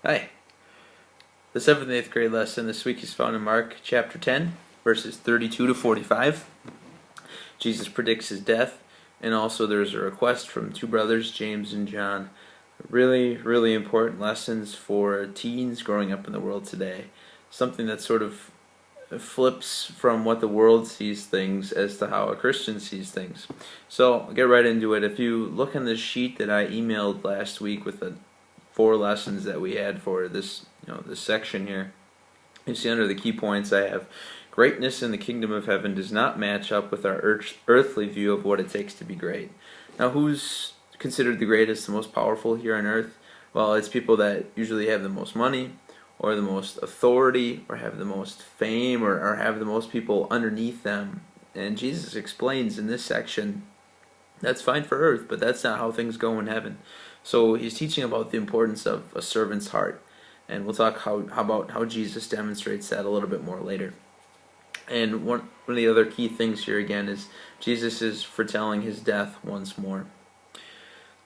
Hi. The 7th and 8th grade lesson this week is found in Mark chapter 10, verses 32 to 45. Jesus predicts his death, and also there's a request from two brothers, James and John. Really, really important lessons for teens growing up in the world today. Something that sort of flips from what the world sees things as to how a Christian sees things. So I'll get right into it. If you look on this sheet that I emailed last week with the 4 lessons that we had for this, this section here, you see under the key points I have greatness in the kingdom of heaven does not match up with our earthly view of what it takes to be great. Now, who's considered the greatest, the most powerful here on earth? Well, it's people that usually have the most money, or the most authority, or have the most fame, or have the most people underneath them. And Jesus explains in this section, that's fine for earth, but that's not how things go in heaven. So he's teaching about the importance of a servant's heart. And we'll talk about how Jesus demonstrates that a little bit more later. And one of the other key things here again is Jesus is foretelling his death once more.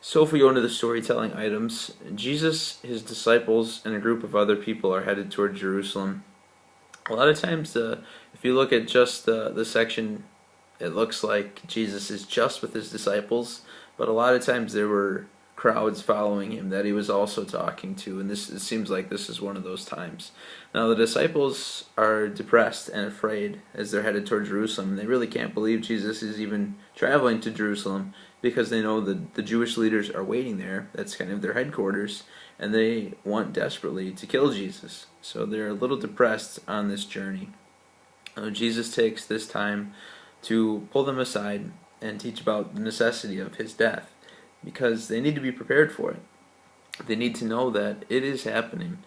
So if we go into the storytelling items, Jesus, his disciples, and a group of other people are headed toward Jerusalem. A lot of times, if you look at just the section, it looks like Jesus is just with his disciples, but a lot of times there were crowds following him that he was also talking to, and it seems like this is one of those times. Now the disciples are depressed and afraid as they're headed toward Jerusalem, and they really can't believe Jesus is even traveling to Jerusalem because they know that the Jewish leaders are waiting there. That's kind of their headquarters, and they want desperately to kill Jesus. So they're a little depressed on this journey. Jesus takes this time to pull them aside and teach about the necessity of his death, because they need to be prepared for it. They need to know that it is happening,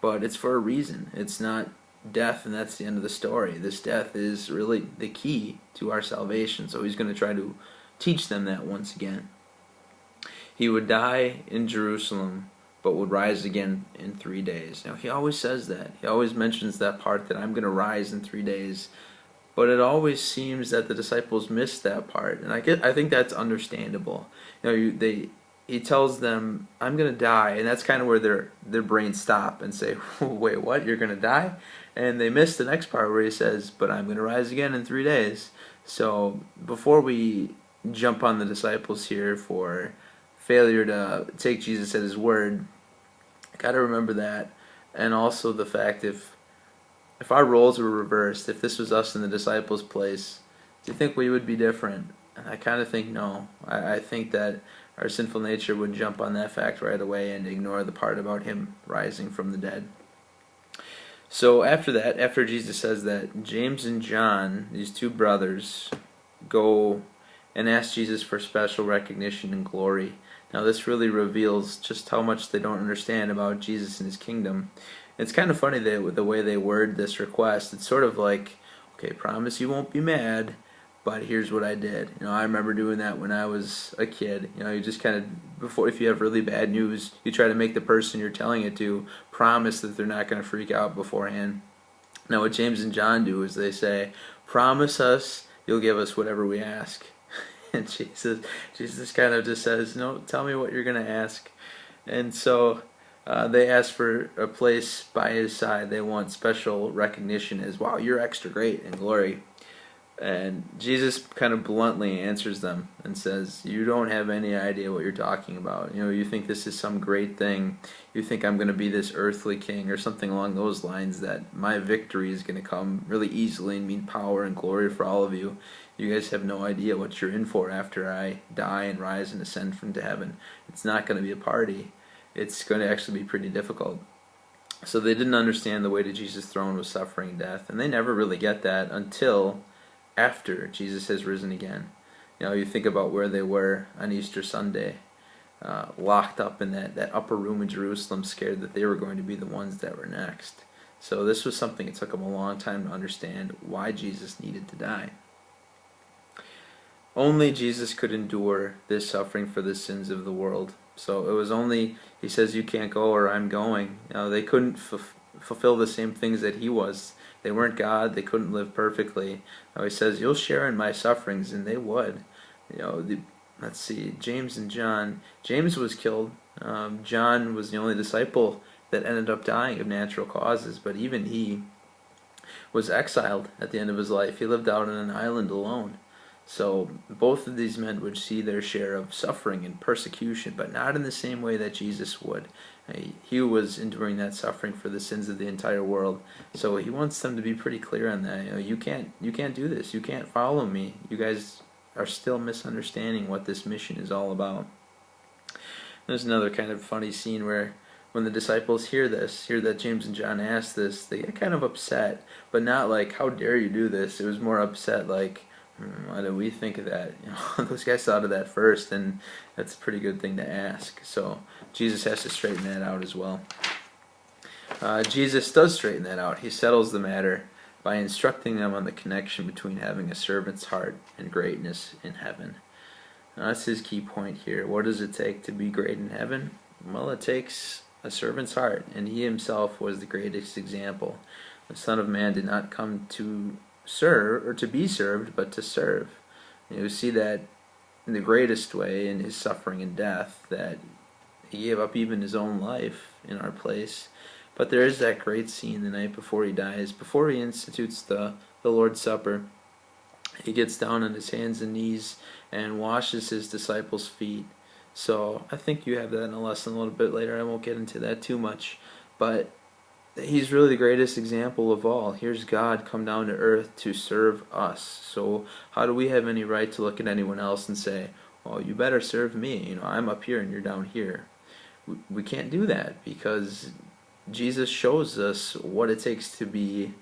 but it's for a reason. It's not death and that's the end of the story. This death is really the key to our salvation, so he's going to try to teach them that once again. He would die in Jerusalem, but would rise again in 3 days. Now, he always says that. He always mentions that part, that I'm going to rise in 3 days. But it always seems that the disciples miss that part, and I think that's understandable. He tells them, "I'm going to die," and that's kind of where their brains stop and say, "Wait, what? You're going to die?" And they miss the next part where he says, "But I'm going to rise again in 3 days." So before we jump on the disciples here for failure to take Jesus at his word, I got to remember that, and also the fact if our roles were reversed, if this was us in the disciples' place, do you think we would be different? And I kind of think no. I think that our sinful nature would jump on that fact right away and ignore the part about him rising from the dead. So after that, after Jesus says that, James and John, these two brothers, go and ask Jesus for special recognition and glory. Now this really reveals just how much they don't understand about Jesus and his kingdom. It's kind of funny that with the way they word this request, it's sort of like, okay, promise you won't be mad, but here's what I did. I remember doing that when I was a kid. You just kind of, before, if you have really bad news, you try to make the person you're telling it to promise that they're not going to freak out beforehand. Now what James and John do is they say, promise us you'll give us whatever we ask. And Jesus kind of just says, no, tell me what you're going to ask. And so they ask for a place by his side. They want special recognition as, wow, you're extra great in glory. And Jesus kind of bluntly answers them and says, you don't have any idea what you're talking about. You think this is some great thing. You think I'm going to be this earthly king or something along those lines, that my victory is going to come really easily and mean power and glory for all of you. You guys have no idea what you're in for after I die and rise and ascend from to heaven. It's not going to be a party. It's going to actually be pretty difficult. So they didn't understand the way to Jesus' throne was suffering death, and they never really get that until after Jesus has risen again. You think about where they were on Easter Sunday, locked up in that upper room in Jerusalem, scared that they were going to be the ones that were next. So this was something it took them a long time to understand why Jesus needed to die. Only Jesus could endure this suffering for the sins of the world. So it was only, he says, you can't go or I'm going. They couldn't fulfill the same things that he was. They weren't God. They couldn't live perfectly. He says, you'll share in my sufferings, and they would. Let's see, James and John. James was killed. John was the only disciple that ended up dying of natural causes, but even he was exiled at the end of his life. He lived out on an island alone. So both of these men would see their share of suffering and persecution, but not in the same way that Jesus would. He was enduring that suffering for the sins of the entire world. So he wants them to be pretty clear on that. You can't do this. You can't follow me. You guys are still misunderstanding what this mission is all about. There's another kind of funny scene where when the disciples hear that James and John asked this, they get kind of upset, but not like, how dare you do this? It was more upset like, why do we think of that? Those guys thought of that first, and that's a pretty good thing to ask. So Jesus has to straighten that out as well. Jesus does straighten that out. He settles the matter by instructing them on the connection between having a servant's heart and greatness in heaven. Now, that's his key point here. What does it take to be great in heaven? Well, it takes a servant's heart, and he himself was the greatest example. The Son of Man did not come to serve or to be served, but to serve. You see that in the greatest way in his suffering and death, that he gave up even his own life in our place. But there is that great scene the night before he dies, before he institutes the Lord's Supper. He gets down on his hands and knees and washes his disciples' feet. So I think you have that in a lesson a little bit later. I won't get into that too much, but he's really the greatest example of all. Here's God come down to earth to serve us. So how do we have any right to look at anyone else and say, well, you better serve me, I'm up here and you're down here? We can't do that, because Jesus shows us what it takes to be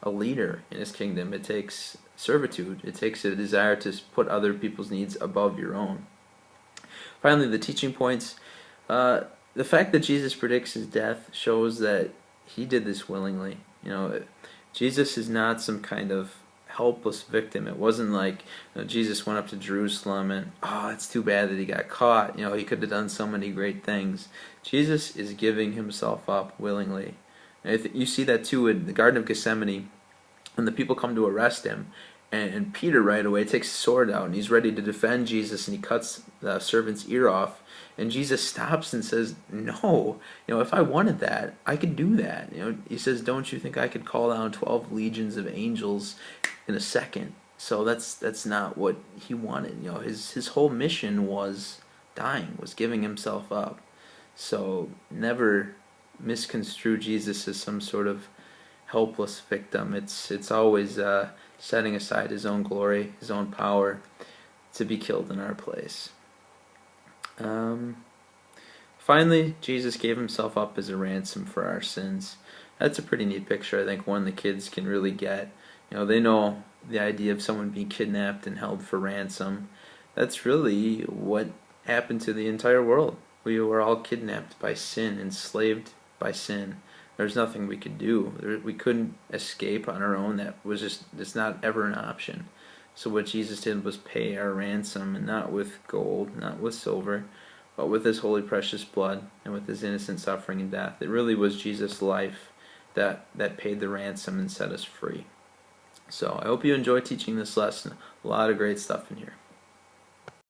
a leader in his kingdom. It takes servitude. It takes a desire to put other people's needs above your own. Finally, the teaching points. The fact that Jesus predicts his death shows that he did this willingly. Jesus is not some kind of helpless victim. It wasn't like Jesus went up to Jerusalem and, it's too bad that he got caught. He could have done so many great things. Jesus is giving himself up willingly. You see that too in the Garden of Gethsemane, when the people come to arrest him, and Peter right away takes his sword out and he's ready to defend Jesus, and he cuts the servant's ear off, and Jesus stops and says, no, if I wanted that, I could do that. He says, don't you think I could call down 12 legions of angels in a second? So that's not what he wanted. His whole mission was dying, was giving himself up. So never misconstrue Jesus as some sort of helpless victim. It's always setting aside his own glory, his own power, to be killed in our place. Finally, Jesus gave himself up as a ransom for our sins. That's a pretty neat picture. I think one the kids can really get. They know the idea of someone being kidnapped and held for ransom. That's really what happened to the entire world. We were all kidnapped by sin, enslaved by sin. There's nothing we could do. We couldn't escape on our own. It's not ever an option. So what Jesus did was pay our ransom, and not with gold, not with silver, but with his holy precious blood and with his innocent suffering and death. It really was Jesus' life that paid the ransom and set us free. So I hope you enjoy teaching this lesson. A lot of great stuff in here.